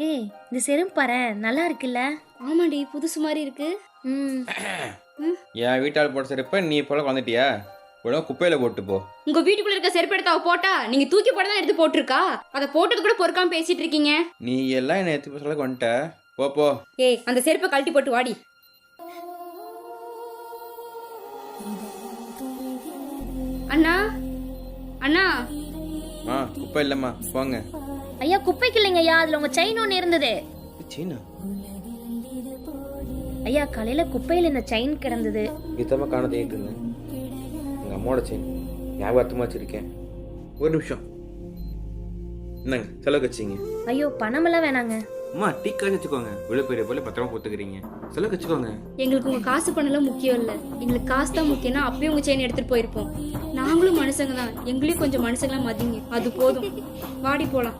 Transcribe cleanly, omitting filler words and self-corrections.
ஏய் இந்த செருப்பு பாரு நல்லா இருக்குல்ல? ஆமாடி, புதுசு மாதிரி இருக்கு. ம். என் வீட்டால் போட்ட செருப்பை நீ போல வந்துட்டியா? உடனே குப்பையில போட்டு போ. உங்க வீட்டுக்குள்ள இருக்க செருப்பு எடுத்து அவ போட்டா நீங்க தூக்கி போட தான் எடுத்து போட்டிருக்கா. அதை போட்டது கூட பொறுக்காம பேசிட்டு இருக்கீங்க. நீ எல்லாம் என்னை எடுத்து சொல்ல வந்துட்ட. போ போ. ஏய், அந்த செருப்பை கழட்டி போட்டு வாடி. அண்ணா அண்ணா. குப்பை இல்லைம்மா, போங்க. ஐயா குப்பைக்கு இல்லைங்க ஐயா, அதுல உங்க செயின் ஒன்று இருந்தது. சீனா ஐயா காலையில குப்பையில இந்த செயின் கிடந்தது. கீதமா காண தேங்கிட்டு இருந்தேன். எங்கள் அம்மாவோட செயின் ஞாபகமாக வச்சிருக்கேன். ஒரு நிமிஷம். என்னங்க செலவு வச்சிங்க? ஐயோ பணமெல்லாம் வேணாங்க. அம்மா டீ காசு வச்சுக்கோங்க. இவ்வளோ பெரிய போல பத்திரமா போத்துக்கிறீங்க. செலவு வச்சுக்கோங்க. எங்களுக்கு உங்க காசு பணம்லாம் முக்கியம் இல்ல, எங்களுக்கு காசு தான் முக்கியம்னா அப்பயும் உங்க செயின் எடுத்துட்டு போயிருப்போம். நாங்களும் மனுஷங்க தான், எங்களையும் கொஞ்சம் மனுஷங்களாம் மதிங்க, அது போதும். வாடி போலாம்.